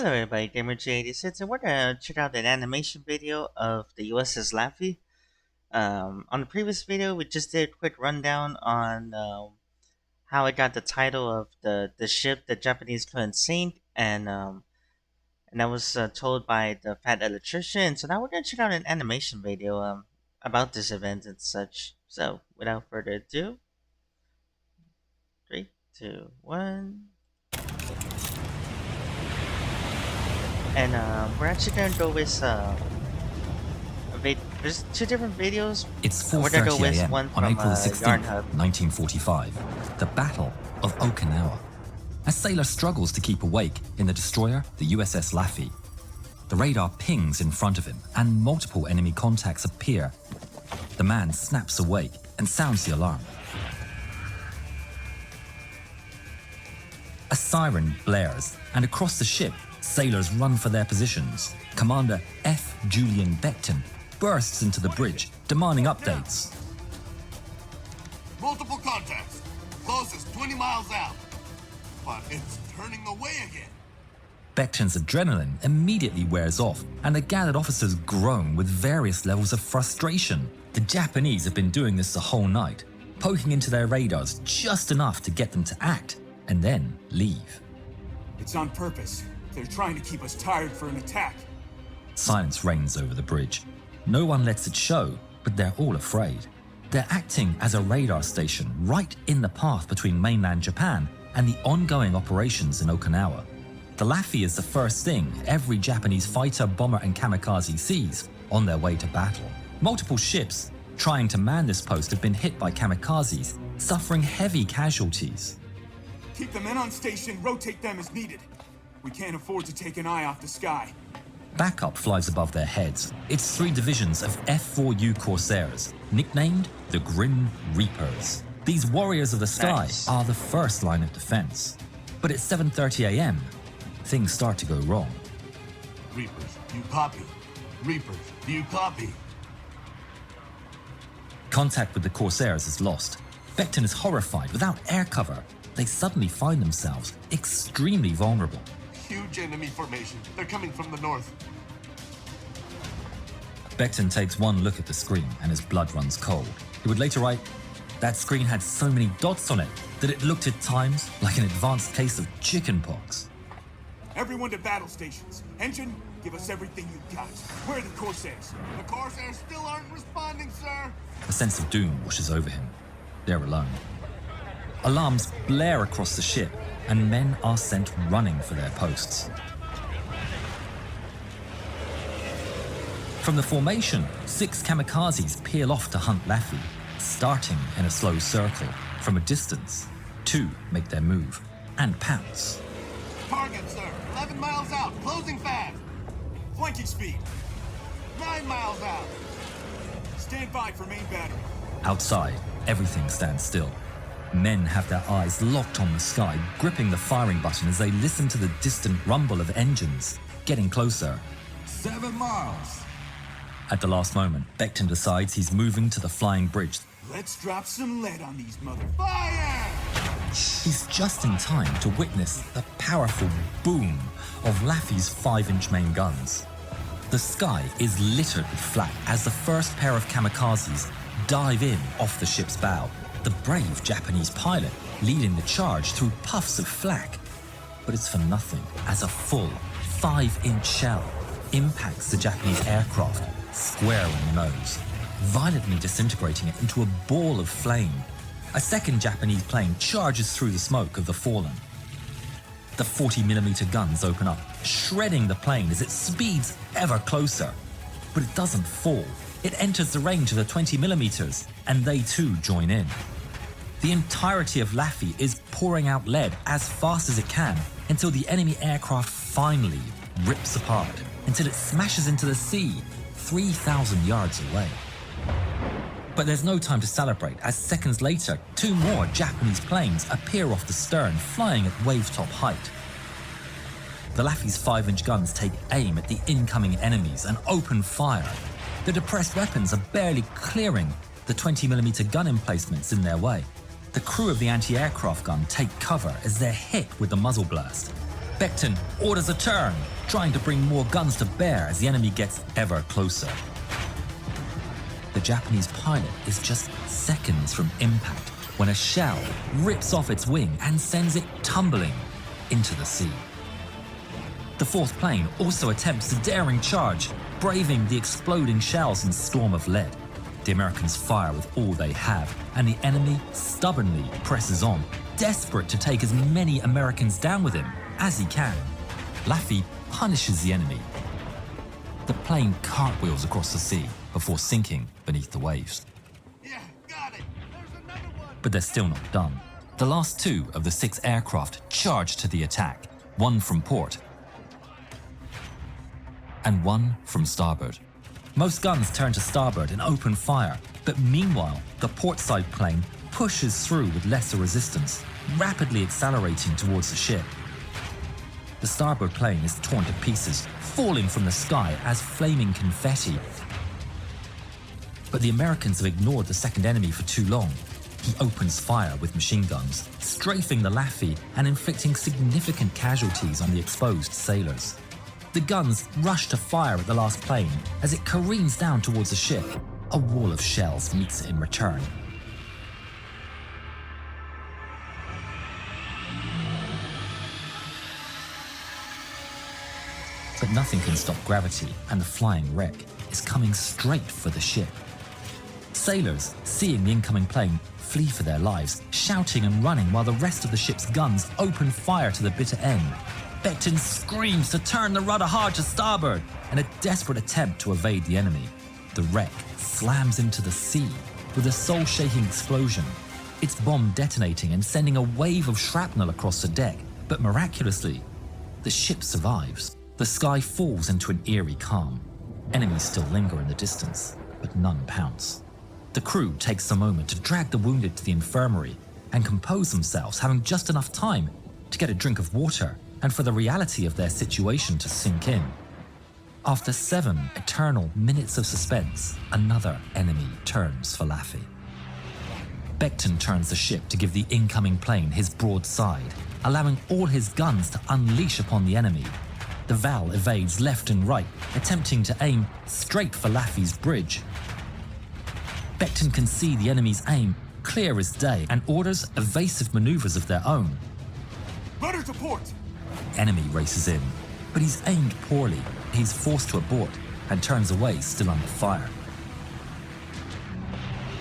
Hello everybody, GamerJ86, and we're going to check out an animation video of the USS Laffey. On the previous video, we just did a quick rundown on how it got the title of the ship the Japanese couldn't sink, and that was told by the Fat Electrician. So now we're going to check out an animation video about this event and such. So without further ado, 3, 2, 1... And we're actually gonna go with there's two different videos. It's We're gonna go 4:30 with a.m. one on from April Yarn 16, Hub. 1945, the Battle of Okinawa. A sailor struggles to keep awake in the destroyer, the USS Laffey. The radar pings in front of him, and multiple enemy contacts appear. The man snaps awake and sounds the alarm. A siren blares, and across the ship, sailors run for their positions. Commander F. Julian Beckton bursts into the bridge, demanding updates. Multiple contacts. Closest 20 miles out. But it's turning away again. Beckton's adrenaline immediately wears off, and the gathered officers groan with various levels of frustration. The Japanese have been doing this the whole night, poking into their radars just enough to get them to act, and then leave. It's on purpose. They're trying to keep us tired for an attack. Silence reigns over the bridge. No one lets it show, but they're all afraid. They're acting as a radar station right in the path between mainland Japan and the ongoing operations in Okinawa. The Laffey is the first thing every Japanese fighter, bomber, and kamikaze sees on their way to battle. Multiple ships trying to man this post have been hit by kamikazes, suffering heavy casualties. Keep the men on station, rotate them as needed. We can't afford to take an eye off the sky. Backup flies above their heads. It's 3 divisions of F-4U Corsairs, nicknamed the Grim Reapers. These warriors of the sky are the first line of defense. But at 7:30 a.m., things start to go wrong. Reapers, you copy. Reapers, do you copy? Contact with the Corsairs is lost. Beckton is horrified. Without air cover, they suddenly find themselves extremely vulnerable. Huge enemy formation. They're coming from the north. Beckton takes one look at the screen and his blood runs cold. He would later write, "That screen had so many dots on it that it looked at times like an advanced case of chickenpox." Everyone to battle stations. Engine, give us everything you've got. Where are the Corsairs? The Corsairs still aren't responding, sir. A sense of doom washes over him. They're alone. Alarms blare across the ship, and men are sent running for their posts. From the formation, 6 kamikazes peel off to hunt Laffey, starting in a slow circle. From a distance, 2 make their move and pounce. Target, sir. 11 miles out. Closing fast. Flanking speed. 9 miles out. Stand by for main battery. Outside, everything stands still. Men have their eyes locked on the sky, gripping the firing button as they listen to the distant rumble of engines getting closer. 7 miles. At the last moment, Beckton decides he's moving to the flying bridge. Let's drop some lead on these mother... Fire! He's just in time to witness the powerful boom of Laffey's 5-inch main guns. The sky is littered with flak as the first pair of kamikazes dive in off the ship's bow. The brave Japanese pilot leading the charge through puffs of flak. But it's for nothing as a full 5-inch shell impacts the Japanese aircraft square in the nose, violently disintegrating it into a ball of flame. A second Japanese plane charges through the smoke of the fallen. The 40mm guns open up, shredding the plane as it speeds ever closer. But it doesn't fall. It enters the range of the 20mm, and they too join in. The entirety of Laffey is pouring out lead as fast as it can until the enemy aircraft finally rips apart, until it smashes into the sea 3,000 yards away. But there's no time to celebrate, as seconds later, 2 more Japanese planes appear off the stern, flying at wave-top height. The Laffey's 5-inch guns take aim at the incoming enemies and open fire. The depressed weapons are barely clearing the 20mm gun emplacements in their way. The crew of the anti-aircraft gun take cover as they're hit with the muzzle blast. Becton orders a turn, trying to bring more guns to bear as the enemy gets ever closer. The Japanese pilot is just seconds from impact when a shell rips off its wing and sends it tumbling into the sea. The fourth plane also attempts a daring charge, braving the exploding shells and storm of lead. The Americans fire with all they have, and the enemy stubbornly presses on, desperate to take as many Americans down with him as he can. Laffey punishes the enemy. The plane cartwheels across the sea before sinking beneath the waves. Yeah, got it. There's another one. But they're still not done. The last two of the 6 aircraft charge to the attack, one from port and one from starboard. Most guns turn to starboard and open fire, but meanwhile, the portside plane pushes through with lesser resistance, rapidly accelerating towards the ship. The starboard plane is torn to pieces, falling from the sky as flaming confetti. But the Americans have ignored the second enemy for too long. He opens fire with machine guns, strafing the Laffey and inflicting significant casualties on the exposed sailors. The guns rush to fire at the last plane as it careens down towards the ship. A wall of shells meets it in return. But nothing can stop gravity, and the flying wreck is coming straight for the ship. Sailors, seeing the incoming plane, flee for their lives, shouting and running while the rest of the ship's guns open fire to the bitter end. Becton screams to turn the rudder hard to starboard in a desperate attempt to evade the enemy. The wreck slams into the sea with a soul-shaking explosion, its bomb detonating and sending a wave of shrapnel across the deck. But miraculously, the ship survives. The sky falls into an eerie calm. Enemies still linger in the distance, but none pounce. The crew takes a moment to drag the wounded to the infirmary and compose themselves, having just enough time to get a drink of water and for the reality of their situation to sink in. After 7 eternal minutes of suspense, another enemy turns for Laffey. Becton turns the ship to give the incoming plane his broadside, allowing all his guns to unleash upon the enemy. The Val evades left and right, attempting to aim straight for Laffey's bridge. Becton can see the enemy's aim clear as day and orders evasive maneuvers of their own. Rudder to port! Enemy races in, but he's aimed poorly. He's forced to abort and turns away, still under fire.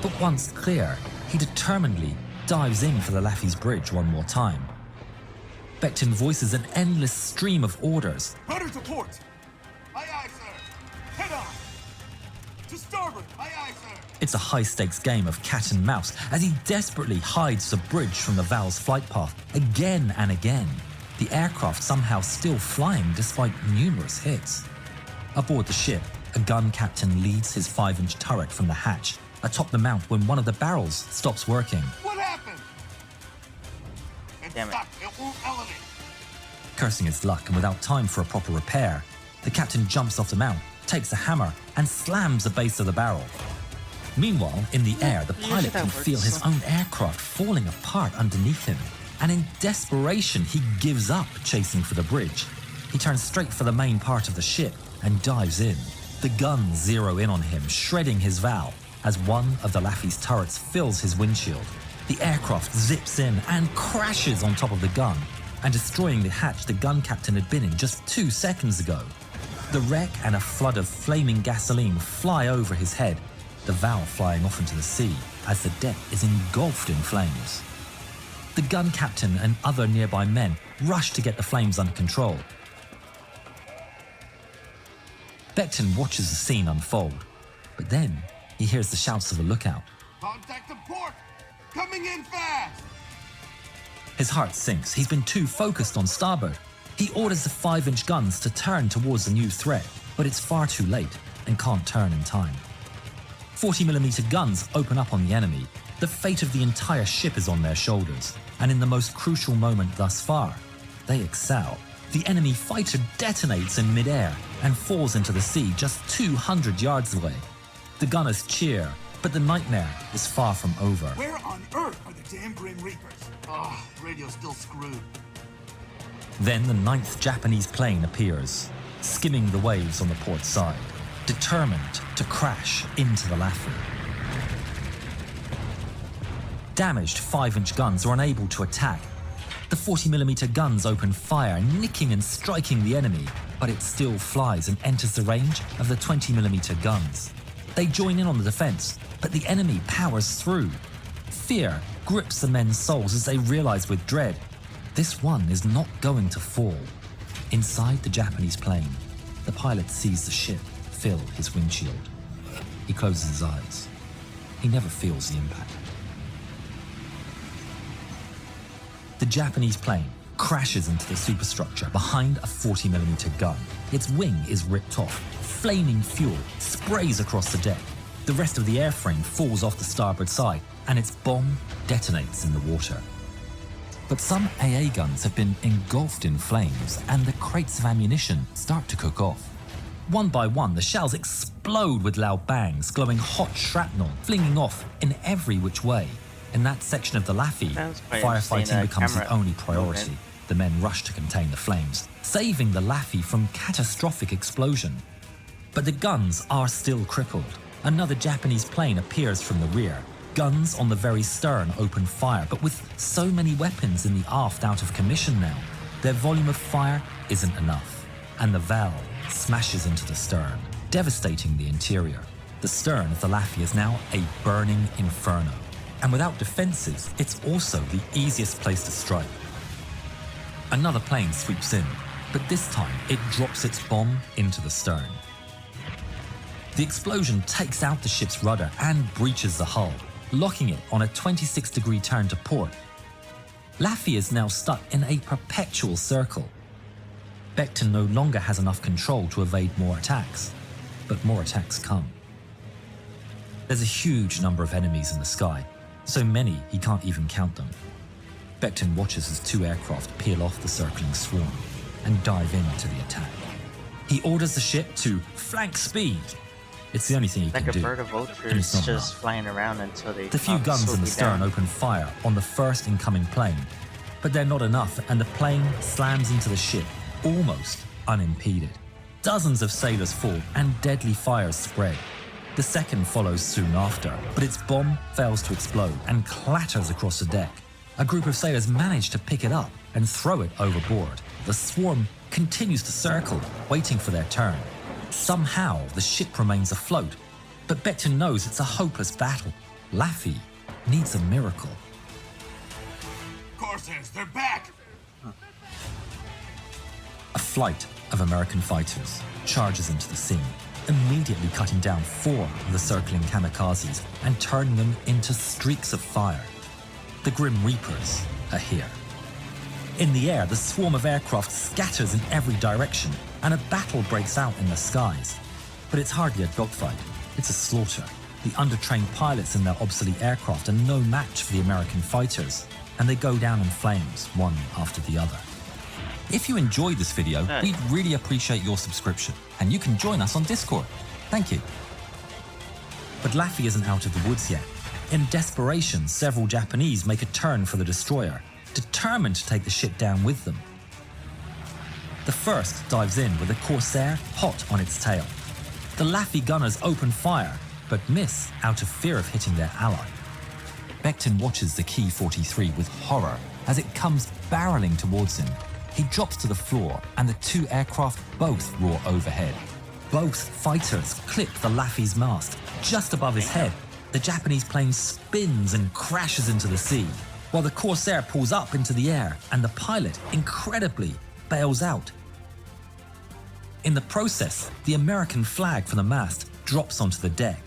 But once clear, he determinedly dives in for the Laffey's bridge one more time. Becton voices an endless stream of orders. Rudder to port! Aye, aye, sir. Head on! To starboard! Aye, aye, sir. It's a high-stakes game of cat and mouse as he desperately hides the bridge from the Val's flight path again and again. The aircraft somehow still flying despite numerous hits. Aboard the ship, a gun captain leads his 5-inch turret from the hatch atop the mount when one of the barrels stops working. What happened? It's Damn it. stuck. It won't elevate. Cursing his luck and without time for a proper repair, the captain jumps off the mount, takes a hammer, and slams the base of the barrel. Meanwhile, in the air, the Usually pilot that can feel works. his own aircraft falling apart underneath him. And in desperation, he gives up chasing for the bridge. He turns straight for the main part of the ship and dives in. The guns zero in on him, shredding his Val as one of the Laffey's turrets fills his windshield. The aircraft zips in and crashes on top of the gun and destroying the hatch the gun captain had been in just 2 seconds ago. The wreck and a flood of flaming gasoline fly over his head, the Val flying off into the sea as the deck is engulfed in flames. The gun captain and other nearby men rush to get the flames under control. Becton watches the scene unfold, but then he hears the shouts of a lookout. Contact the port. Coming in fast. His heart sinks. He's been too focused on starboard. He orders the 5-inch guns to turn towards the new threat, but it's far too late and can't turn in time. 40mm guns open up on the enemy. The fate of the entire ship is on their shoulders, and in the most crucial moment thus far, they excel. The enemy fighter detonates in midair and falls into the sea just 200 yards away. The gunners cheer, but the nightmare is far from over. Where on earth are the damn Grim Reapers? Oh, radio's still screwed. Then the 9th Japanese plane appears, skimming the waves on the port side, determined to crash into the Laffey. Damaged 5-inch guns are unable to attack. The 40mm guns open fire, nicking and striking the enemy, but it still flies and enters the range of the 20mm guns. They join in on the defense, but the enemy powers through. Fear grips the men's souls as they realize with dread, this one is not going to fall. Inside the Japanese plane, the pilot sees the ship fill his windshield. He closes his eyes. He never feels the impact. The Japanese plane crashes into the superstructure behind a 40mm gun. Its wing is ripped off. Flaming fuel sprays across the deck. The rest of the airframe falls off the starboard side, and its bomb detonates in the water. But some AA guns have been engulfed in flames, and the crates of ammunition start to cook off. One by one, the shells explode with loud bangs, glowing hot shrapnel, flinging off in every which way. In that section of the Laffey, firefighting becomes the only priority. The men rush to contain the flames, saving the Laffey from catastrophic explosion. But the guns are still crippled. Another Japanese plane appears from the rear. Guns on the very stern open fire, but with so many weapons in the aft out of commission now, their volume of fire isn't enough, and the valve smashes into the stern, devastating the interior. The stern of the Laffey is now a burning inferno, and without defenses, it's also the easiest place to strike. Another plane sweeps in, but this time it drops its bomb into the stern. The explosion takes out the ship's rudder and breaches the hull, locking it on a 26-degree turn to port. Laffey is now stuck in a perpetual circle. Beckton no longer has enough control to evade more attacks, but more attacks come. There's a huge number of enemies in the sky, so many he can't even count them. Beckton watches as 2 aircraft peel off the circling swarm and dive into the attack. He orders the ship to flank speed. It's the only thing he Like can a do. bird of vultures just enough. flying around until they The few guns in the stern open fire on the first incoming plane, but they're not enough, and the plane slams into the ship, almost unimpeded. Dozens of sailors fall, and deadly fires spread. The second follows soon after, but its bomb fails to explode and clatters across the deck. A group of sailors manage to pick it up and throw it overboard. The swarm continues to circle, waiting for their turn. Somehow, the ship remains afloat, but Beckton knows it's a hopeless battle. Laffey needs a miracle. Corsairs, they're back! A flight of American fighters charges into the scene, immediately cutting down 4 of the circling kamikazes and turning them into streaks of fire. The Grim Reapers are here. In the air, the swarm of aircraft scatters in every direction, and a battle breaks out in the skies. But it's hardly a dogfight, it's a slaughter. The undertrained pilots in their obsolete aircraft are no match for the American fighters, and they go down in flames, one after the other. If you enjoyed this video, we'd really appreciate your subscription, and you can join us on Discord. Thank you. But Laffey isn't out of the woods yet. In desperation, several Japanese make a turn for the destroyer, determined to take the ship down with them. The first dives in with a Corsair hot on its tail. The Laffey gunners open fire, but miss out of fear of hitting their ally. Beckton watches the Ki-43 with horror as it comes barreling towards him. He drops to the floor, and the 2 aircraft both roar overhead. Both fighters clip the Laffey's mast just above his head. The Japanese plane spins and crashes into the sea, while the Corsair pulls up into the air, and the pilot, incredibly, bails out. In the process, the American flag from the mast drops onto the deck.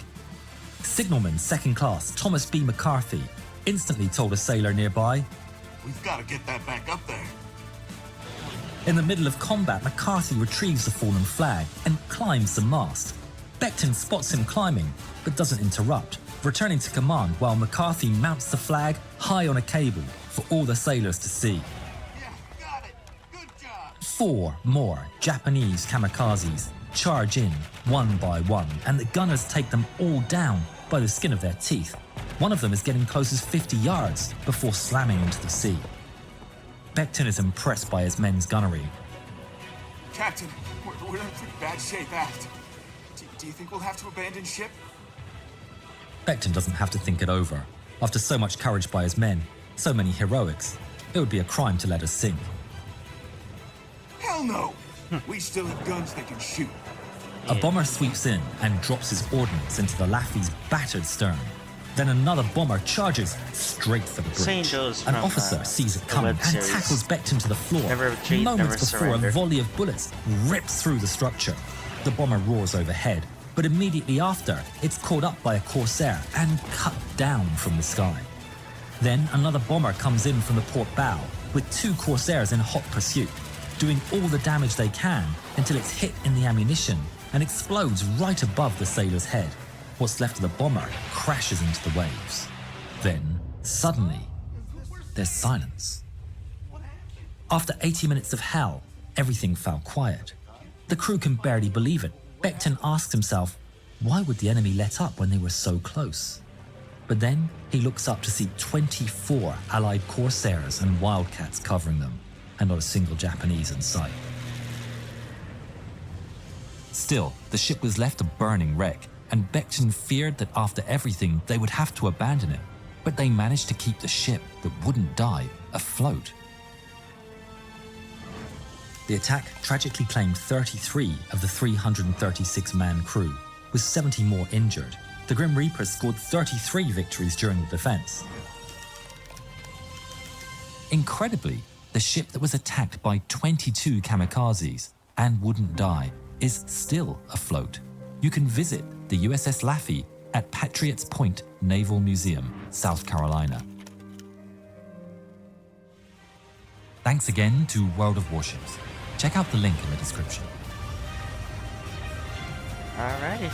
Signalman Second Class Thomas B. McCarthy instantly told a sailor nearby, We've got to get that back up there. in the middle of combat, McCarthy retrieves the fallen flag and climbs the mast. Beckton spots him climbing, but doesn't interrupt, returning to command while McCarthy mounts the flag high on a cable for all the sailors to see. Yeah, got it. Good job. 4 more Japanese kamikazes charge in one by one, and the gunners take them all down by the skin of their teeth. One of them is getting close as 50 yards before slamming into the sea. Becton is impressed by his men's gunnery. Captain, we're in pretty bad shape aft. Do you think we'll have to abandon ship? Becton doesn't have to think it over. After so much courage by his men, so many heroics, it would be a crime to let us sink. Hell no! We still have guns that can shoot. A bomber sweeps in and drops his ordnance into the Laffey's battered stern. Then another bomber charges straight for the St. bridge. Joe's An from, officer sees it the coming web and series. tackles Becton to the floor. Never retreat, Moments never before surrender. a volley of bullets rips through the structure. The bomber roars overhead, but immediately after, it's caught up by a Corsair and cut down from the sky. Then another bomber comes in from the port bow with two Corsairs in hot pursuit, doing all the damage they can until it's hit in the ammunition and explodes right above the sailor's head. What's left of the bomber crashes into the waves. Then, suddenly, there's silence. After 80 minutes of hell, everything fell quiet. The crew can barely believe it. Becton asks himself, why would the enemy let up when they were so close? But then he looks up to see 24 Allied Corsairs and Wildcats covering them, and not a single Japanese in sight. Still, the ship was left a burning wreck, and Becton feared that after everything they would have to abandon it. But they managed to keep the ship that wouldn't die afloat. The attack tragically claimed 33 of the 336-man crew, with 70 more injured. The Grim Reapers scored 33 victories during the defense. Incredibly, the ship that was attacked by 22 kamikazes and wouldn't die is still afloat. You can visit the USS Laffey at Patriots Point Naval Museum, South Carolina. Thanks again to World of Warships. Check out the link in the description. Alrighty.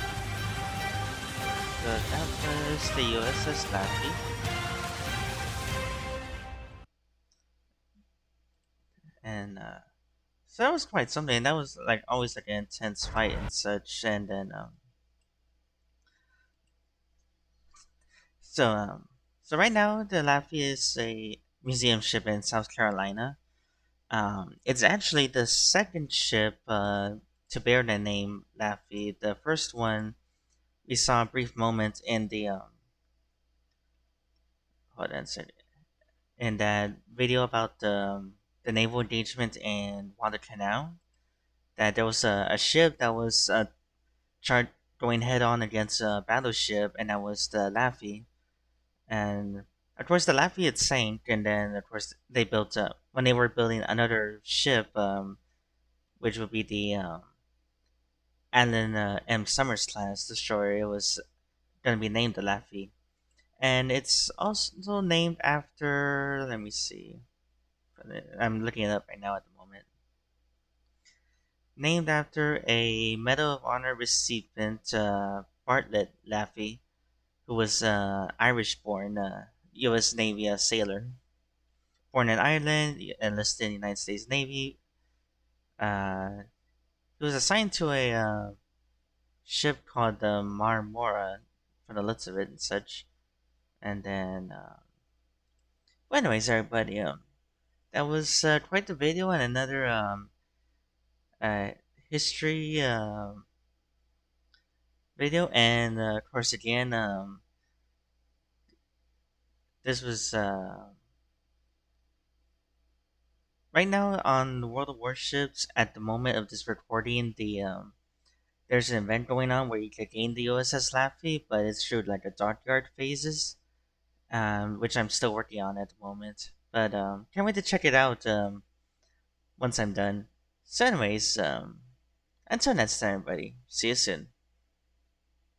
So that was the USS Laffey. And so that was quite something. That was like always like an intense fight and such. And then so right now the Laffey is a museum ship in South Carolina. It's actually the second ship to bear the name Laffey. The first one we saw a brief moment in the hold on a second, in that video about the naval engagement in Guadalcanal. That there was a ship that was going head on against a battleship, and that was the Laffey. And of course, the Laffey had sank, and then of course they built when they were building another ship, which would be the Allen M. Summers class destroyer. It was going to be named the Laffey, and it's also named after. Let me see. I'm looking it up right now at the moment. Named after a Medal of Honor recipient, Bartlett Laffey, who was Irish-born U.S. Navy sailor. Born in Ireland, enlisted in the United States Navy. He was assigned to a ship called the Marmora, from the looks of it and such. And then, well, anyways, everybody, that was quite the video and another uh, history video. And of course, again, this was right now on World of Warships. At the moment of this recording, there's an event going on where you can gain the USS Laffey, but it's through like a dockyard phases, which I'm still working on at the moment. But can't wait to check it out once I'm done. So, anyways, until next time, everybody. See you soon.